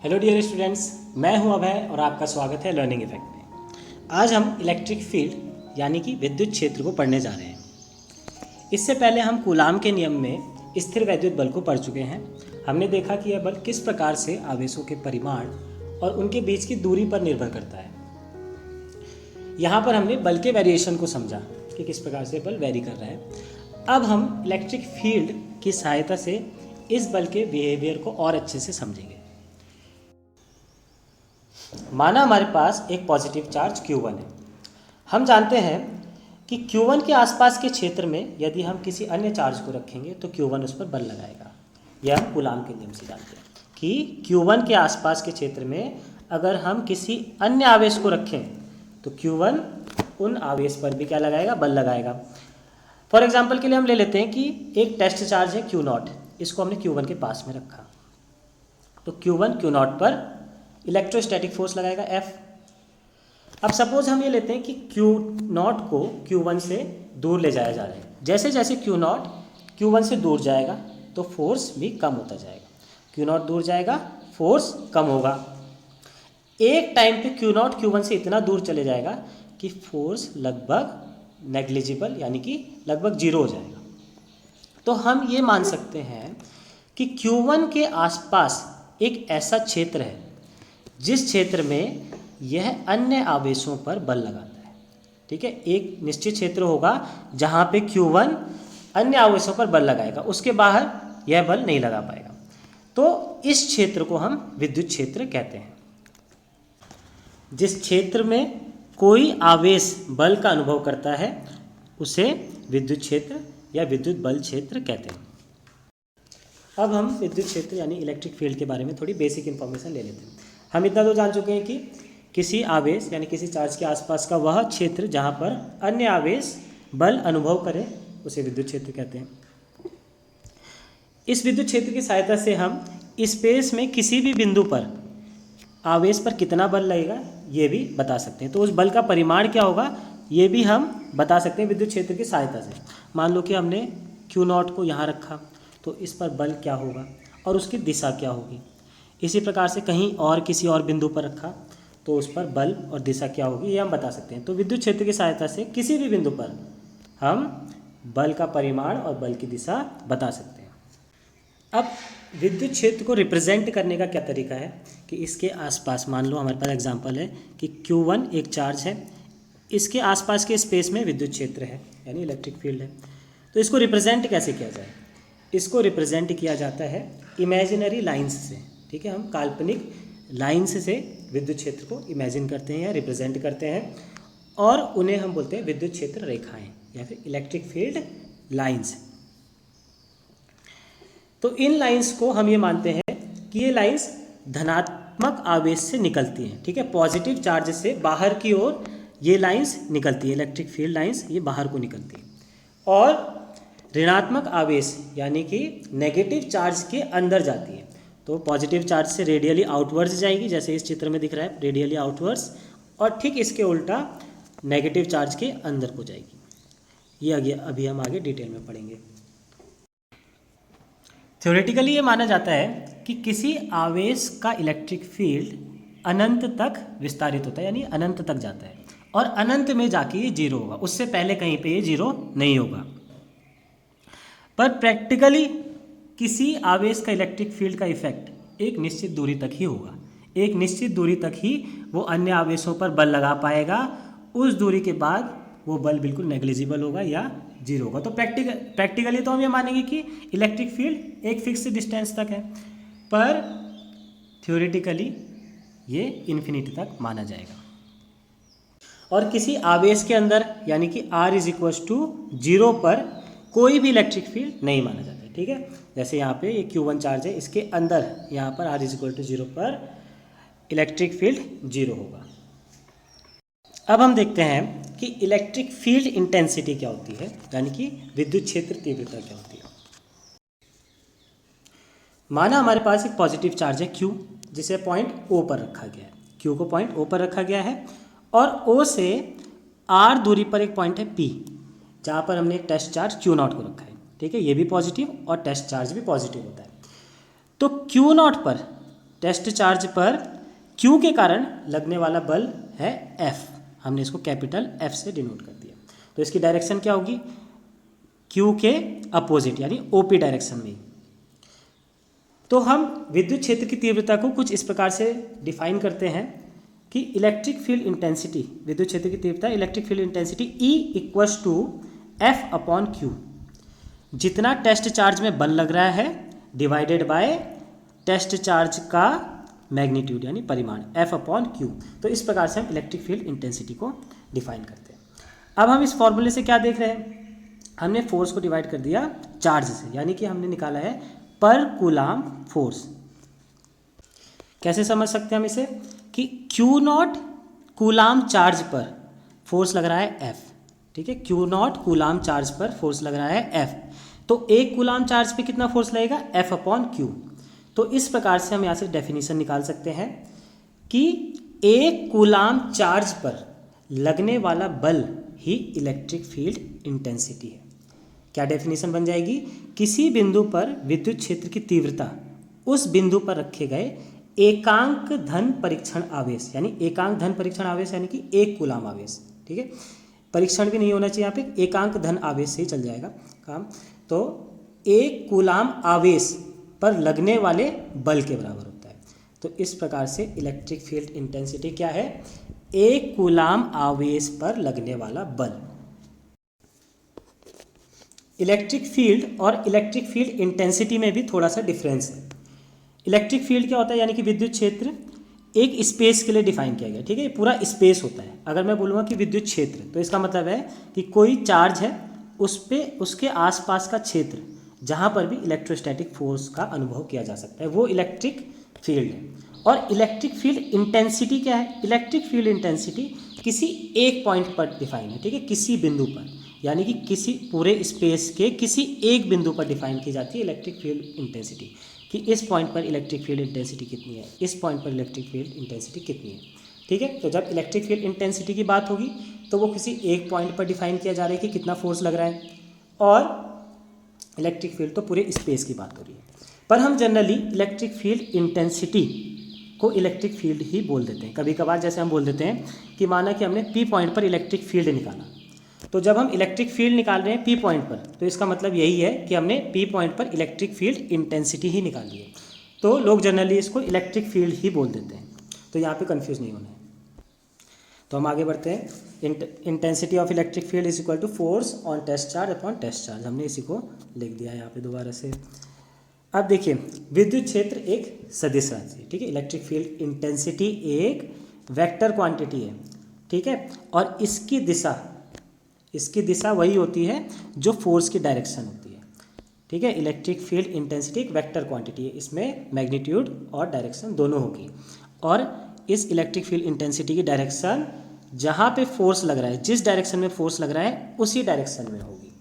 Hello dear students, मैं हूं अभय और आपका स्वागत है लर्निंग इफेक्ट में। आज हम इलेक्ट्रिक फील्ड यानी कि विद्युत क्षेत्र को पढ़ने जा रहे हैं। इससे पहले हम कूलाम के नियम में स्थिर वैद्युत बल को पढ़ चुके हैं। हमने देखा कि यह बल किस प्रकार से आवेशों के परिमाण और उनके बीच की दूरी पर निर्भर करता है। यहाँ पर हमने बल के वेरिएशन को समझा कि किस प्रकार से बल वेरी कर रहा है। अब हम इलेक्ट्रिक फील्ड की सहायता से इस बल के बिहेवियर को और अच्छे से समझेंगे। माना हमारे पास एक पॉजिटिव चार्ज Q1 है। हम जानते हैं कि Q1 के आसपास के क्षेत्र में यदि हम किसी अन्य चार्ज को रखेंगे तो Q1 उस पर बल लगाएगा। यह हम कूलाम के नियम से जानते हैं कि Q1 के आसपास के क्षेत्र में अगर हम किसी अन्य आवेश को रखें तो Q1 उन आवेश पर भी क्या लगाएगा, बल लगाएगा। फॉर एग्जाम्पल के लिए हम ले लेते हैं कि एक टेस्ट चार्ज है Q0, इसको हमने Q1 के पास में रखा तो Q1 Q0 पर इलेक्ट्रोस्टैटिक फोर्स लगाएगा F। अब सपोज हम ये लेते हैं कि Q0 को Q1 से दूर ले जाया जा रहा है। जैसे जैसे Q0 Q1 से दूर जाएगा तो फोर्स भी कम होता जाएगा। Q0 दूर जाएगा, फोर्स कम होगा। एक टाइम पे Q0 Q1 से इतना दूर चले जाएगा कि फोर्स लगभग नेग्लिजिबल यानी कि लगभग जीरो हो जाएगा। तो हम ये मान सकते हैं कि Q1 के आसपास एक ऐसा क्षेत्र है जिस क्षेत्र में यह अन्य आवेशों पर बल लगाता है। ठीक है, एक निश्चित क्षेत्र होगा जहाँ पे Q1 अन्य आवेशों पर बल लगाएगा, उसके बाहर यह बल नहीं लगा पाएगा। तो इस क्षेत्र को हम विद्युत क्षेत्र कहते हैं। जिस क्षेत्र में कोई आवेश बल का अनुभव करता है उसे विद्युत क्षेत्र या विद्युत बल क्षेत्र कहते हैं। अब हम विद्युत क्षेत्र यानी इलेक्ट्रिक फील्ड के बारे में थोड़ी बेसिक इंफॉर्मेशन ले लेते हैं। हम इतना तो जान चुके हैं कि किसी आवेश यानी किसी चार्ज के आसपास का वह क्षेत्र जहाँ पर अन्य आवेश बल अनुभव करे उसे विद्युत क्षेत्र कहते हैं। इस विद्युत क्षेत्र की सहायता से हम स्पेस में किसी भी बिंदु पर आवेश पर कितना बल लगेगा ये भी बता सकते हैं। तो उस बल का परिमाण क्या होगा ये भी हम बता सकते हैं विद्युत क्षेत्र की सहायता से। मान लो कि हमने Q0 को यहाँ रखा तो इस पर बल क्या होगा और उसकी दिशा क्या होगी। इसी प्रकार से कहीं और किसी और बिंदु पर रखा तो उस पर बल और दिशा क्या होगी ये हम बता सकते हैं। तो विद्युत क्षेत्र की सहायता से किसी भी बिंदु पर हम बल का परिमाण और बल की दिशा बता सकते हैं। अब विद्युत क्षेत्र को रिप्रेजेंट करने का क्या तरीका है कि इसके आसपास मान लो हमारे पास एग्जांपल है कि Q1 एक चार्ज है, इसके आसपास के स्पेस में विद्युत क्षेत्र है यानी इलेक्ट्रिक फील्ड है। तो इसको रिप्रेजेंट कैसे किया जाए? इसको रिप्रेजेंट किया जाता है इमेजिनरी लाइंस से। ठीक है, हम काल्पनिक लाइंस से विद्युत क्षेत्र को इमेजिन करते हैं या रिप्रेजेंट करते हैं और उन्हें हम बोलते हैं विद्युत क्षेत्र रेखाएं या फिर इलेक्ट्रिक फील्ड लाइंस। तो इन लाइंस को हम ये मानते हैं कि ये लाइंस धनात्मक आवेश से निकलती हैं। ठीक है, पॉजिटिव चार्ज से बाहर की ओर ये लाइंस निकलती है, इलेक्ट्रिक फील्ड लाइंस ये बाहर को निकलती है। और ऋणात्मक आवेश यानी कि नेगेटिव चार्ज के अंदर जाती है। तो पॉजिटिव चार्ज से रेडियली आउटवर्ड्स जाएगी, जैसे इस चित्र में दिख रहा है रेडियली आउटवर्ड्स, और ठीक इसके उल्टा नेगेटिव चार्ज के अंदर को जाएगी। ये अभी हम आगे डिटेल में पढ़ेंगे। थ्योरेटिकली ये माना जाता है कि किसी आवेश का इलेक्ट्रिक फील्ड अनंत तक विस्तारित होता है यानी अनंत तक जाता है और अनंत में जाके ये जीरो होगा, उससे पहले कहीं पे ये जीरो नहीं होगा। पर प्रैक्टिकली किसी आवेश का इलेक्ट्रिक फील्ड का इफेक्ट एक निश्चित दूरी तक ही होगा। एक निश्चित दूरी तक ही वो अन्य आवेशों पर बल लगा पाएगा, उस दूरी के बाद वो बल बिल्कुल नेग्लिजिबल होगा या जीरो होगा। तो प्रैक्टिकली तो हम ये मानेंगे कि इलेक्ट्रिक फील्ड एक फिक्स डिस्टेंस तक है, पर थ्योरेटिकली ये इन्फिनिटी तक माना जाएगा। और किसी आवेश के अंदर यानी कि R=0 पर कोई भी इलेक्ट्रिक फील्ड नहीं माना जाता है। ठीक है, जैसे यहाँ पे ये Q1 चार्ज है, इसके अंदर यहाँ पर R=0 पर इलेक्ट्रिक फील्ड 0 होगा। अब हम देखते हैं कि इलेक्ट्रिक फील्ड इंटेंसिटी क्या होती है यानी कि विद्युत क्षेत्र तीव्रता क्या होती है। माना हमारे पास एक पॉजिटिव चार्ज है Q जिसे पॉइंट O पर रखा गया है। Q को पॉइंट O पर रखा गया है और O से R दूरी पर एक पॉइंट है P जहाँ पर हमने एक टेस्ट चार्ज Q0 को रखा है। ठीक है, ये भी पॉजिटिव और टेस्ट चार्ज भी पॉजिटिव होता है। तो Q0 पर टेस्ट चार्ज पर Q के कारण लगने वाला बल है F, हमने इसको कैपिटल F से डिनोट कर दिया। तो इसकी डायरेक्शन क्या होगी, Q के अपोजिट यानी OP डायरेक्शन में। तो हम विद्युत क्षेत्र की तीव्रता को कुछ इस प्रकार से डिफाइन करते हैं कि इलेक्ट्रिक फील्ड इंटेंसिटी, विद्युत क्षेत्र की तीव्रता electric field intensity E equals to F upon Q, जितना टेस्ट चार्ज में बल लग रहा है डिवाइडेड बाय टेस्ट चार्ज का मैग्नीट्यूड यानी परिमाण F अपॉन Q। तो इस प्रकार से हम इलेक्ट्रिक फील्ड इंटेंसिटी को डिफाइन करते हैं। अब हम इस फॉर्मूले से क्या देख रहे हैं, हमने फोर्स को डिवाइड कर दिया चार्ज से, यानी कि हमने निकाला है पर कूलाम फोर्स। कैसे समझ सकते हैं हम इसे कि Q0 कूलाम चार्ज पर फोर्स लग रहा है F, ठीक है, Q0 कूलाम चार्ज पर फोर्स लग रहा है F, तो एक कूलाम चार्ज पे कितना फोर्स लगेगा F अपॉन Q। तो इस प्रकार से हम यहाँ से डेफिनेशन निकाल सकते हैं कि एक कूलाम चार्ज पर लगने वाला बल ही इलेक्ट्रिक फील्ड इंटेंसिटी है। क्या डेफिनेशन बन जाएगी, किसी बिंदु पर विद्युत क्षेत्र की तीव्रता उस बिंदु पर रखे गए एकांक धन परीक्षण आवेश, यानी एकांक धन परीक्षण आवेश यानी कि एक कूलाम आवेश, ठीक है, परीक्षण भी नहीं होना चाहिए यहाँ पे, एकांक धन आवेश से ही चल जाएगा काम। तो एक कूलाम आवेश पर लगने वाले बल के बराबर होता है। तो इस प्रकार से इलेक्ट्रिक फील्ड इंटेंसिटी क्या है, एक कूलाम आवेश पर लगने वाला बल। इलेक्ट्रिक फील्ड और इलेक्ट्रिक फील्ड इंटेंसिटी में भी थोड़ा सा डिफरेंस है। इलेक्ट्रिक फील्ड क्या होता है, यानी कि विद्युत क्षेत्र एक स्पेस के लिए डिफाइन किया गया, ठीक है, पूरा स्पेस होता है। अगर मैं बोलूँगा कि विद्युत क्षेत्र, तो इसका मतलब है कि कोई चार्ज है उस पे उसके आसपास का क्षेत्र जहाँ पर भी इलेक्ट्रोस्टैटिक फोर्स का अनुभव किया जा सकता है, वो इलेक्ट्रिक फील्ड है। और इलेक्ट्रिक फील्ड इंटेंसिटी क्या है, इलेक्ट्रिक फील्ड इंटेंसिटी किसी एक पॉइंट पर डिफाइन है, ठीक है, किसी बिंदु पर, यानी कि किसी पूरे स्पेस के किसी एक बिंदु पर डिफाइन की जाती है इलेक्ट्रिक फील्ड इंटेंसिटी, कि इस पॉइंट पर इलेक्ट्रिक फील्ड इंटेंसिटी कितनी है, इस पॉइंट पर इलेक्ट्रिक फील्ड इंटेंसिटी कितनी है, ठीक है। तो जब इलेक्ट्रिक फील्ड इंटेंसिटी की बात होगी तो वो किसी एक पॉइंट पर डिफाइन किया जा रहा है कि कितना फोर्स लग रहा है, और इलेक्ट्रिक फील्ड तो पूरे स्पेस की बात हो रही है। पर हम जनरली इलेक्ट्रिक फील्ड इंटेंसिटी को इलेक्ट्रिक फील्ड ही बोल देते हैं। कभी कभार जैसे हम बोल देते हैं कि माना कि हमने P पॉइंट पर इलेक्ट्रिक फील्ड निकाला, तो जब हम इलेक्ट्रिक फील्ड निकाल रहे हैं P पॉइंट पर, तो इसका मतलब यही है कि हमने P पॉइंट पर इलेक्ट्रिक फील्ड इंटेंसिटी ही निकाली है। तो लोग जनरली इसको इलेक्ट्रिक फील्ड ही बोल देते हैं, तो यहाँ पे कंफ्यूज नहीं होना है। तो हम आगे बढ़ते हैं। Intensity of electric field is equal to force on test charge upon test charge, हमने इसी को लिख दिया यहाँ पे दोबारा से। अब देखिए, विद्युत क्षेत्र एक सदिश राशि है, ठीक है, इलेक्ट्रिक फील्ड इंटेंसिटी एक वेक्टर क्वांटिटी है, ठीक है, और इसकी दिशा वही होती है जो फोर्स की डायरेक्शन होती है, ठीक है। इलेक्ट्रिक फील्ड इंटेंसिटी एक वेक्टर क्वांटिटी है, इसमें मैग्नीट्यूड और डायरेक्शन दोनों होगी, और इस इलेक्ट्रिक फील्ड इंटेंसिटी की डायरेक्शन जहाँ पे फोर्स लग रहा है, जिस डायरेक्शन में फोर्स लग रहा है उसी डायरेक्शन में होगी।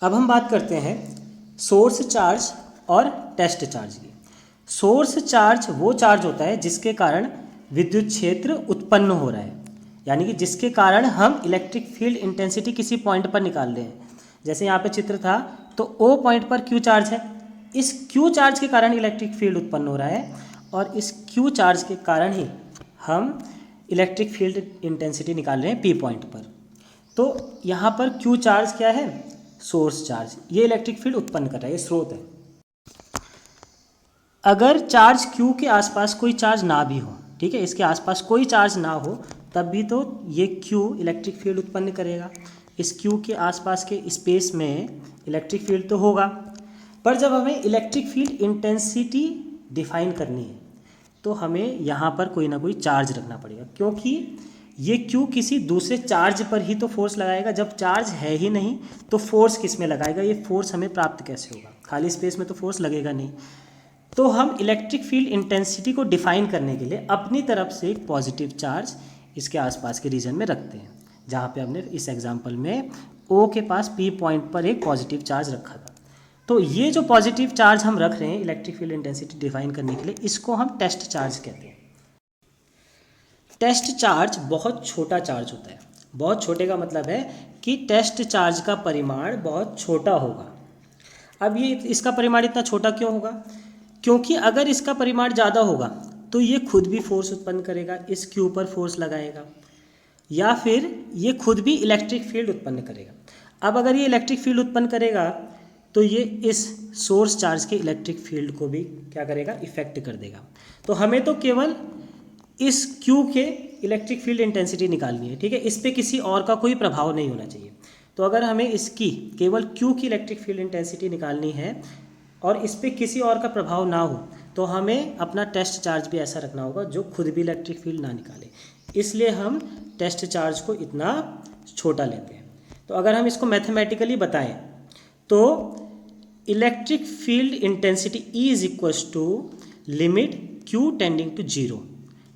अब हम बात करते हैं सोर्स चार्ज और टेस्ट चार्ज की। सोर्स चार्ज वो चार्ज होता है जिसके कारण विद्युत क्षेत्र उत्पन्न हो रहा है, यानी कि जिसके कारण हम इलेक्ट्रिक फील्ड इंटेंसिटी किसी पॉइंट पर निकाल रहे हैं। जैसे यहाँ पे चित्र था, तो O पॉइंट पर Q चार्ज है, इस Q चार्ज के कारण इलेक्ट्रिक फील्ड उत्पन्न हो रहा है, और इस Q चार्ज के कारण ही हम इलेक्ट्रिक फील्ड इंटेंसिटी निकाल रहे हैं P पॉइंट पर। तो यहाँ पर Q चार्ज क्या है, सोर्स चार्ज, ये इलेक्ट्रिक फील्ड उत्पन्न कर रहा है, ये स्रोत है। अगर चार्ज Q के आसपास कोई चार्ज ना भी हो, ठीक है, इसके आसपास कोई चार्ज ना हो, तब भी तो ये Q इलेक्ट्रिक फील्ड उत्पन्न करेगा। इस Q के आसपास के स्पेस में इलेक्ट्रिक फील्ड तो होगा, पर जब हमें इलेक्ट्रिक फील्ड इंटेंसिटी डिफाइन करनी है तो हमें यहाँ पर कोई ना कोई चार्ज रखना पड़ेगा, क्योंकि ये Q किसी दूसरे चार्ज पर ही तो फोर्स लगाएगा। जब चार्ज है ही नहीं तो फोर्स किस में लगाएगा, ये फोर्स हमें प्राप्त कैसे होगा, खाली स्पेस में तो फोर्स लगेगा नहीं। तो हम इलेक्ट्रिक फील्ड इंटेंसिटी को डिफाइन करने के लिए अपनी तरफ से एक पॉजिटिव चार्ज इसके आसपास के रीजन में रखते हैं, जहाँ पे हमने इस एग्जांपल में O के पास P पॉइंट पर एक पॉजिटिव चार्ज रखा था। तो ये जो पॉजिटिव चार्ज हम रख रहे हैं इलेक्ट्रिक फील्ड इंटेंसिटी डिफाइन करने के लिए, इसको हम टेस्ट चार्ज कहते हैं। टेस्ट चार्ज बहुत छोटा चार्ज होता है। बहुत छोटे का मतलब है कि टेस्ट चार्ज का परिमाण बहुत छोटा होगा। अब ये इसका परिमाण इतना छोटा क्यों होगा? क्योंकि अगर इसका परिमाण ज़्यादा होगा तो ये खुद भी फोर्स उत्पन्न करेगा, इस क्यू पर फोर्स लगाएगा, या फिर ये खुद भी इलेक्ट्रिक फील्ड उत्पन्न करेगा। अब अगर ये इलेक्ट्रिक फील्ड उत्पन्न करेगा तो ये इस सोर्स चार्ज के इलेक्ट्रिक फील्ड को भी क्या करेगा? इफेक्ट कर देगा। तो हमें तो केवल इस क्यू के इलेक्ट्रिक फील्ड इंटेंसिटी निकालनी है, ठीक है, इस पर किसी और का कोई प्रभाव नहीं होना चाहिए। तो अगर हमें इसकी केवल क्यू की इलेक्ट्रिक फील्ड इंटेंसिटी निकालनी है और इस पर किसी और का प्रभाव ना हो, तो हमें अपना टेस्ट चार्ज भी ऐसा रखना होगा जो खुद भी इलेक्ट्रिक फील्ड ना निकाले। इसलिए हम टेस्ट चार्ज को इतना छोटा लेते हैं। तो अगर हम इसको मैथमेटिकली बताएं तो electric field intensity E is equals to limit Q tending to zero,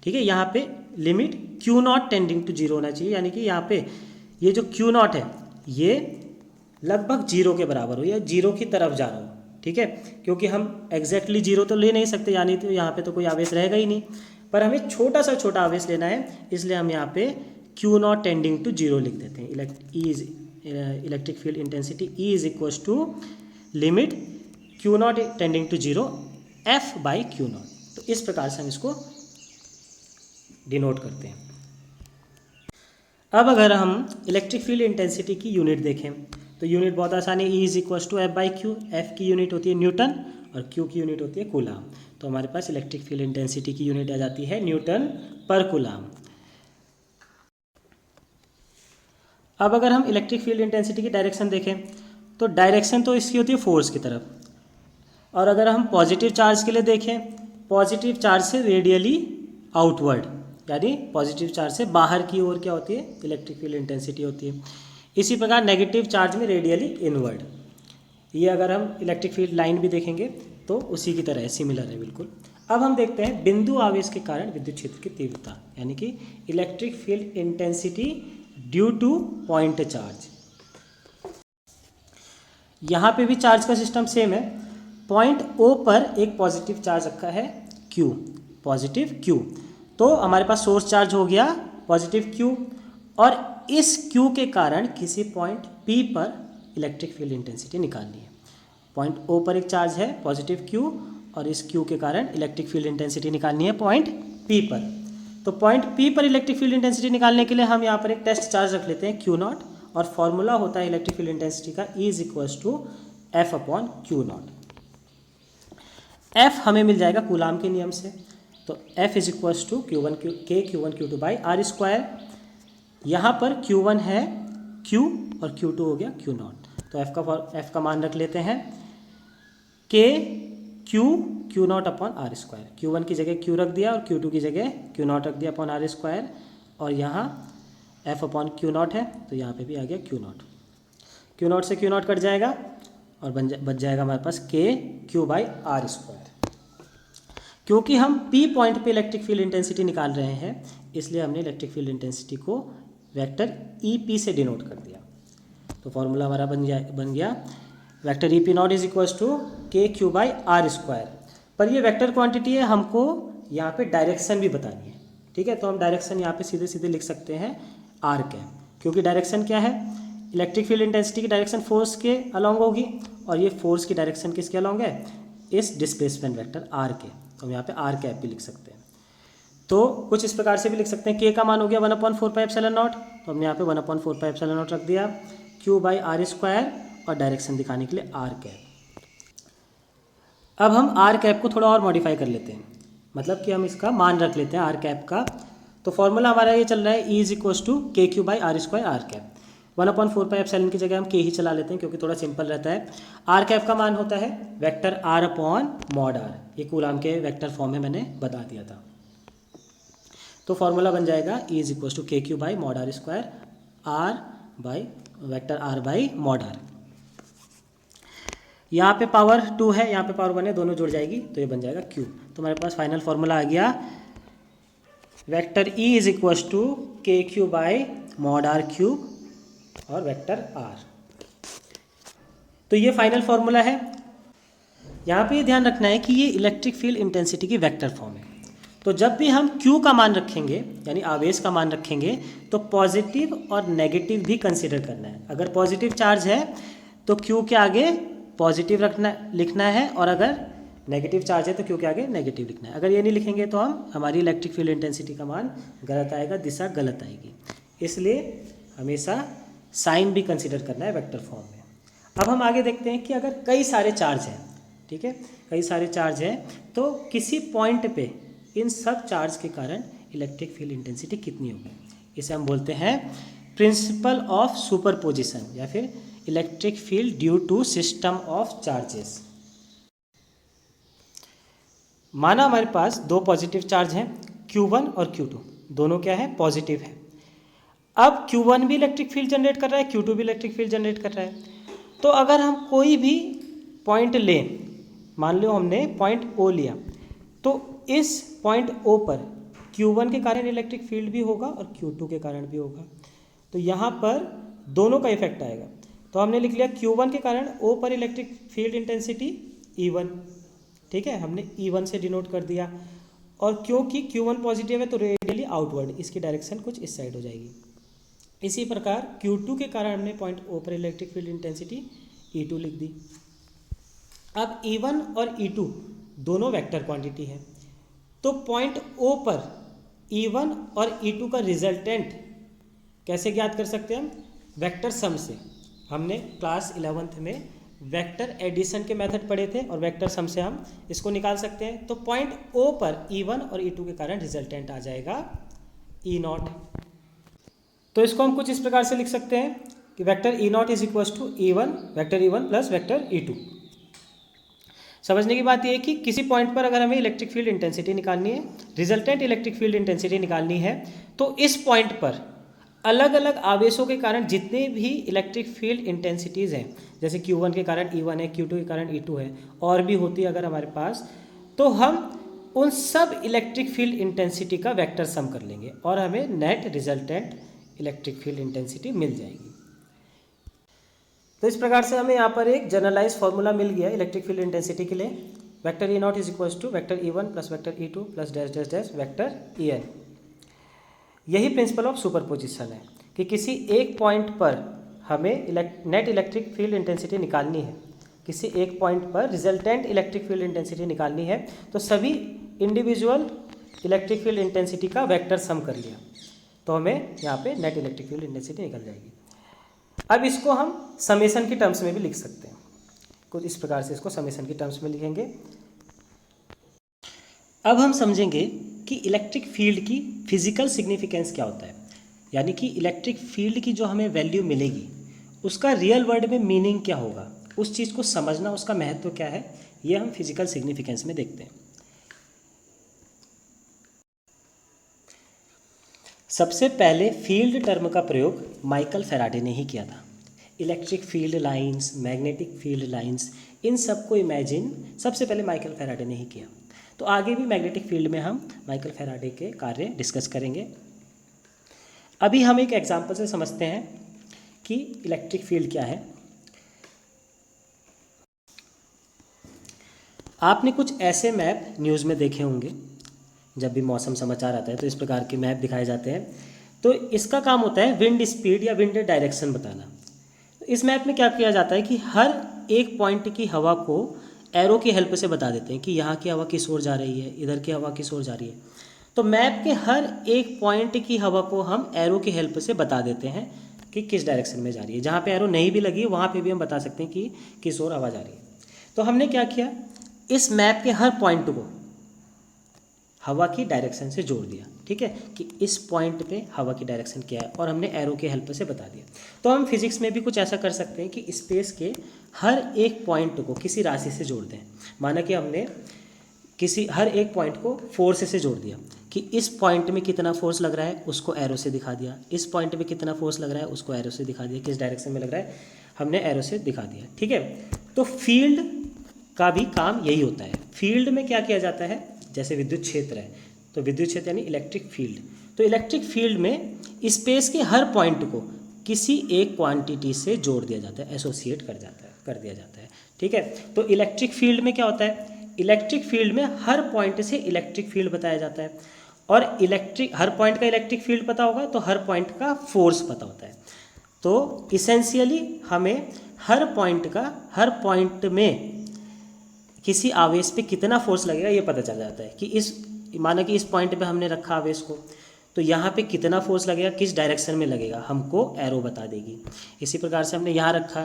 ठीक है। यहाँ पे limit Q naught tending to zero होना चाहिए, यानी कि यहाँ पे ये जो Q नॉट है ये लगभग जीरो के बराबर हो या जीरो की तरफ जा रहा हो, ठीक है, क्योंकि हम एग्जैक्टली जीरो तो ले नहीं सकते, यानी तो यहाँ पे तो कोई आवेश रहेगा ही नहीं, पर हमें छोटा सा छोटा आवेश लेना है, इसलिए हम यहाँ पे Q naught tending to zero लिख देते हैं। Electric field intensity E is equals to limit Q naught tending to zero F by Q naught. तो इस प्रकार से हम इसको डिनोट करते हैं। अब अगर हम इलेक्ट्रिक फील्ड इंटेंसिटी की यूनिट देखें तो यूनिट बहुत आसान है, E is equals to F by Q। F की यूनिट होती है न्यूटन और Q की यूनिट होती है कूलाम। तो हमारे पास इलेक्ट्रिक फील्ड इंटेंसिटी की यूनिट आ जाती है न्यूटन पर कूलाम। अब अगर हम इलेक्ट्रिक फील्ड इंटेंसिटी की डायरेक्शन देखें तो डायरेक्शन तो इसकी होती है फोर्स की तरफ, और अगर हम पॉजिटिव चार्ज के लिए देखें, पॉजिटिव चार्ज से रेडियली आउटवर्ड, यानी पॉजिटिव चार्ज से बाहर की ओर क्या होती है? इलेक्ट्रिक फील्ड इंटेंसिटी होती है। इसी प्रकार नेगेटिव चार्ज में रेडियली इनवर्ड। ये अगर हम इलेक्ट्रिक फील्ड लाइन भी देखेंगे तो उसी की तरह है, सिमिलर है बिल्कुल। अब हम देखते हैं बिंदु आवेश के कारण विद्युत क्षेत्र की तीव्रता, यानी कि electric field intensity due two point charge. यहाँ पे भी चार्ज का सिस्टम सेम है। पॉइंट O पर एक पॉजिटिव चार्ज रखा है Q, पॉजिटिव Q। तो हमारे पास सोर्स चार्ज हो गया पॉजिटिव Q, और इस Q के कारण किसी पॉइंट P पर इलेक्ट्रिक फील्ड इंटेंसिटी निकालनी है। पॉइंट O पर एक चार्ज है पॉजिटिव Q और इस Q के कारण इलेक्ट्रिक फील्ड इंटेंसिटी निकालनी है पॉइंट P पर। तो पॉइंट P पर इलेक्ट्रिक फील्ड इंटेंसिटी निकालने के लिए हम यहाँ पर एक टेस्ट चार्ज रख लेते हैं Q नॉट, और फॉर्मूला होता है इलेक्ट्रिक फील्ड इंटेंसिटी का E is equals to F upon Q naught. F हमें मिल जाएगा कूलाम के नियम से, तो F is equals to Q1 Q2 by R square. यहाँ पर Q1 है Q और Q2 हो गया Q नॉट। तो F का मान रख लेते हैं Q not upon R square. Q1 की जगह Q रख दिया और Q2 की जगह Q नॉट रख दिया अपॉन R स्क्वायर, और यहाँ F अपॉन Q नॉट है तो यहाँ पे भी आ गया Q नॉट। Q नॉट से Q नॉट कट जाएगा और बच जाएगा हमारे पास Q बाई R स्क्वायर। क्योंकि हम P पॉइंट पे इलेक्ट्रिक फील्ड इंटेंसिटी निकाल रहे हैं, इसलिए हमने इलेक्ट्रिक फील्ड इंटेंसिटी को वेक्टर EP से डिनोट कर दिया। तो फॉर्मूला हमारा बन गया vector EP naught is equals to KQ by R square. पर ये वेक्टर क्वांटिटी है, हमको यहाँ पे डायरेक्शन भी बतानी है, ठीक है। तो हम डायरेक्शन यहाँ पे सीधे सीधे लिख सकते हैं R कैप, क्योंकि डायरेक्शन क्या है? इलेक्ट्रिक फील्ड इंटेंसिटी की डायरेक्शन फोर्स के अलॉन्ग होगी, और ये फोर्स की डायरेक्शन किसके अलॉन्ग है? इस डिस्प्लेसमेंट वेक्टर R के। तो हम यहाँ पे R कैप भी लिख सकते हैं। तो कुछ इस प्रकार से भी लिख सकते हैं, K का मान हो गया 1/4πε0, तो हमने यहाँ पे 1/4πε0 रख दिया Q बाई R स्क्वायर, और डायरेक्शन दिखाने के लिए R कैप। अब हम R कैप को थोड़ा और मॉडिफाई कर लेते हैं, मतलब कि हम इसका मान रख लेते हैं R कैप का। तो फॉर्मूला हमारा ये चल रहा है E is equals to KQ by R square R cap. 1/4πε की जगह हम K ही चला लेते हैं क्योंकि थोड़ा सिंपल रहता है। R कैप का मान होता है vector R upon mod R, ये कूलाम के वेक्टर फॉर्म में मैंने बता दिया था। तो फॉर्मूला बन जाएगा E is equals to KQ by mod R square R by vector R by mod R। यहाँ पे पावर 2 है, यहाँ पे पावर 1 है, दोनों जुड़ जाएगी तो ये बन जाएगा Q। तो हमारे पास फाइनल फॉर्मूला आ गया vector E is equals to KQ by mod R cube और वेक्टर R। तो ये फाइनल फॉर्मूला है। यहाँ पे ये ध्यान रखना है कि ये इलेक्ट्रिक फील्ड इंटेंसिटी की वेक्टर फॉर्म है। तो जब भी हम Q का मान रखेंगे, यानी आवेश का मान रखेंगे, तो पॉजिटिव और नेगेटिव भी कंसिडर करना है। अगर पॉजिटिव चार्ज है तो Q के आगे पॉजिटिव लिखना है, और अगर नेगेटिव चार्ज है तो क्यू के आगे नेगेटिव लिखना है। अगर ये नहीं लिखेंगे तो हमारी इलेक्ट्रिक फील्ड इंटेंसिटी का मान गलत आएगा, दिशा गलत आएगी। इसलिए हमेशा साइन भी कंसिडर करना है वेक्टर फॉर्म में। अब हम आगे देखते हैं कि अगर कई सारे चार्ज हैं, ठीक है, कई सारे चार्ज हैं, तो किसी पॉइंट पे इन सब चार्ज के कारण इलेक्ट्रिक फील्ड इंटेंसिटी कितनी होगी। इसे हम बोलते हैं प्रिंसिपल ऑफ सुपरपोजिशन या फिर electric field due to system of charges. माना हमारे पास दो पॉजिटिव चार्ज हैं, Q1 और Q2, दोनों क्या है, पॉजिटिव है। अब Q1 भी इलेक्ट्रिक फील्ड जनरेट कर रहा है, Q2 भी इलेक्ट्रिक फील्ड जनरेट कर रहा है। तो अगर हम कोई भी पॉइंट लें, मान लो हमने पॉइंट O लिया, तो इस पॉइंट O पर Q1 के कारण इलेक्ट्रिक फील्ड भी होगा और Q2 के कारण भी होगा। तो यहाँ पर दोनों का इफेक्ट आएगा। तो हमने लिख लिया Q1 के कारण O पर इलेक्ट्रिक फील्ड इंटेंसिटी E1, ठीक है, हमने E1 से डिनोट कर दिया। और क्योंकि Q1 पॉजिटिव है तो रेडियली आउटवर्ड इसकी डायरेक्शन कुछ इस साइड हो जाएगी। इसी प्रकार Q2 के कारण हमने पॉइंट O पर इलेक्ट्रिक फील्ड इंटेंसिटी E2 लिख दी। अब E1 और E2 दोनों वेक्टर क्वांटिटी है, तो पॉइंट O पर E1 और E2 का रिजल्टेंट कैसे ज्ञात कर सकते हैं हम, वेक्टर सम से। हमने क्लास 11th में वेक्टर एडिशन के मेथड पढ़े थे और वेक्टर सम से हम इसको निकाल सकते हैं। तो पॉइंट O पर E1 और E2 के कारण रिजल्टेंट आ जाएगा E0। तो इसको हम कुछ इस प्रकार से लिख सकते हैं कि vector E0 is equal to E1 vector E1 plus vector E2। समझने की बात यह है कि किसी पॉइंट पर अगर हमें इलेक्ट्रिक फील्ड इंटेंसिटी निकालनी है, रिजल्टेंट इलेक्ट्रिक फील्ड इंटेंसिटी निकालनी है, तो इस पॉइंट पर अलग अलग आवेशों के कारण जितने भी इलेक्ट्रिक फील्ड इंटेंसिटीज़ हैं, जैसे Q1 के कारण E1 है, Q2 के कारण E2 है, और भी होती है अगर हमारे पास, तो हम उन सब इलेक्ट्रिक फील्ड इंटेंसिटी का वेक्टर सम कर लेंगे और हमें net resultant electric field intensity मिल जाएगी। तो इस प्रकार से हमें यहाँ पर एक जनरलाइज फॉर्मूला मिल गया इलेक्ट्रिक फील्ड इंटेंसिटी के लिए। Vector E0 is equal to vector E1 plus vector E2 plus dash dash dash vector En। यही प्रिंसिपल ऑफ सुपरपोजिशन है कि किसी एक पॉइंट पर हमें नेट इलेक्ट्रिक फील्ड इंटेंसिटी निकालनी है, किसी एक पॉइंट पर रिजल्टेंट इलेक्ट्रिक फील्ड इंटेंसिटी निकालनी है, तो सभी इंडिविजुअल इलेक्ट्रिक फील्ड इंटेंसिटी का वेक्टर सम कर लिया तो हमें यहाँ पे नेट इलेक्ट्रिक फील्ड इंटेंसिटी निकल जाएगी। अब इसको हम समेशन की टर्म्स में भी लिख सकते हैं, कुछ इस प्रकार से इसको समेशन की टर्म्स में लिखेंगे। अब हम समझेंगे कि इलेक्ट्रिक फील्ड की फिजिकल सिग्निफिकेंस क्या होता है, यानी कि इलेक्ट्रिक फील्ड की जो हमें वैल्यू मिलेगी उसका रियल वर्ल्ड में मीनिंग क्या होगा, उस चीज़ को समझना, उसका महत्व क्या है, ये हम फिजिकल सिग्निफिकेंस में देखते हैं। सबसे पहले फील्ड टर्म का प्रयोग माइकल फैराडे ने ही किया था। Electric field lines, magnetic field lines, इन सबको इमेजिन सबसे पहले माइकल फैराडे ने ही किया। तो आगे भी मैग्नेटिक फील्ड में हम माइकल फैराडे के कार्य डिस्कस करेंगे। अभी हम एक एग्जांपल से समझते हैं कि इलेक्ट्रिक फील्ड क्या है। आपने कुछ ऐसे मैप न्यूज़ में देखे होंगे, जब भी मौसम समाचार आता है तो इस प्रकार के मैप दिखाए जाते हैं। तो इसका काम होता है विंड स्पीड या विंड डायरेक्शन बताना। इस मैप में क्या किया जाता है कि हर एक पॉइंट की हवा को एरो की हेल्प से बता देते हैं कि यहाँ की हवा किस ओर जा रही है, इधर की हवा किस ओर जा रही है। तो मैप के हर एक पॉइंट की हवा को हम एरो की हेल्प से बता देते हैं कि किस डायरेक्शन में जा रही है। जहाँ पे एरो नहीं भी लगी है वहाँ पे भी हम बता सकते हैं कि किस ओर हवा जा रही है। तो हमने क्या किया, इस मैप के हर पॉइंट को हवा की डायरेक्शन से जोड़ दिया, ठीक है, कि इस पॉइंट पे हवा की डायरेक्शन क्या है, और हमने एरो के हेल्प से बता दिया। तो हम फिजिक्स में भी कुछ ऐसा कर सकते हैं कि स्पेस के हर एक पॉइंट को किसी राशि से जोड़ दें। माना कि हमने किसी हर एक पॉइंट को फोर्स से जोड़ दिया कि इस पॉइंट में कितना फोर्स लग रहा है उसको एरो से दिखा दिया, इस पॉइंट में कितना फोर्स लग रहा है उसको एरो से दिखा दिया, किस डायरेक्शन में लग रहा है हमने एरो से दिखा दिया, ठीक है। तो फील्ड का भी काम यही होता है। फील्ड में क्या किया जाता है, जैसे विद्युत क्षेत्र है तो विद्युत क्षेत्र यानी इलेक्ट्रिक फील्ड। तो इलेक्ट्रिक फील्ड में स्पेस के हर पॉइंट को किसी एक क्वांटिटी से जोड़ दिया जाता है, एसोसिएट कर दिया जाता है, ठीक है। तो इलेक्ट्रिक फील्ड में क्या होता है, इलेक्ट्रिक फील्ड में हर पॉइंट से इलेक्ट्रिक फील्ड बताया जाता है, और हर पॉइंट का इलेक्ट्रिक फील्ड पता होगा तो हर पॉइंट का फोर्स पता होता है। तो इसेंशियली हमें हर पॉइंट में किसी आवेश पे कितना फोर्स लगेगा ये पता चल जाता है कि माना कि इस पॉइंट पे हमने रखा आवेश को, तो यहाँ पे कितना फोर्स लगेगा, किस डायरेक्शन में लगेगा, हमको एरो बता देगी। इसी प्रकार से हमने यहाँ रखा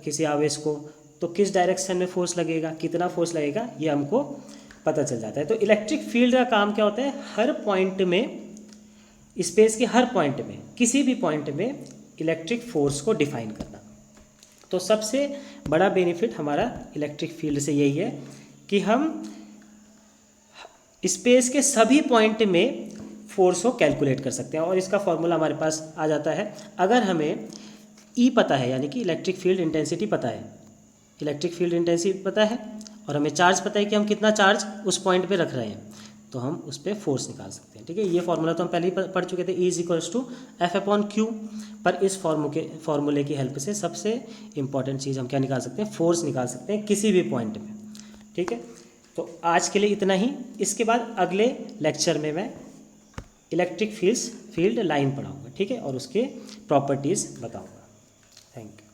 किसी आवेश को, तो किस डायरेक्शन में फोर्स लगेगा, कितना फोर्स लगेगा, ये हमको पता चल जाता है। तो इलेक्ट्रिक फील्ड का काम क्या होता है, हर पॉइंट में, स्पेस के हर पॉइंट में, किसी भी पॉइंट में इलेक्ट्रिक फोर्स को डिफाइन करना। तो सबसे बड़ा बेनिफिट हमारा इलेक्ट्रिक फील्ड से यही है कि हम स्पेस के सभी पॉइंट में फोर्स को कैलकुलेट कर सकते हैं। और इसका फॉर्मूला हमारे पास आ जाता है, अगर हमें ई पता है, यानी कि इलेक्ट्रिक फील्ड इंटेंसिटी पता है, इलेक्ट्रिक फील्ड इंटेंसिटी पता है, और हमें चार्ज पता है कि हम कितना चार्ज उस पॉइंट पे रख रहे हैं, तो हम उस पर फोर्स निकाल सकते हैं। ठीक है, ये फॉर्मूला तो हम पहले ही पढ़ चुके थे, E=F/Q। पर इस फॉर्मूले की हेल्प से सबसे इंपॉर्टेंट चीज़ हम क्या निकाल सकते हैं, फोर्स निकाल सकते हैं किसी भी पॉइंट में। ठीक है, तो आज के लिए इतना ही। इसके बाद अगले लेक्चर में मैं इलेक्ट्रिक फील्ड लाइन पढ़ाऊँगा। ठीक है, और उसके प्रॉपर्टीज़ बताऊँगा। Thank you.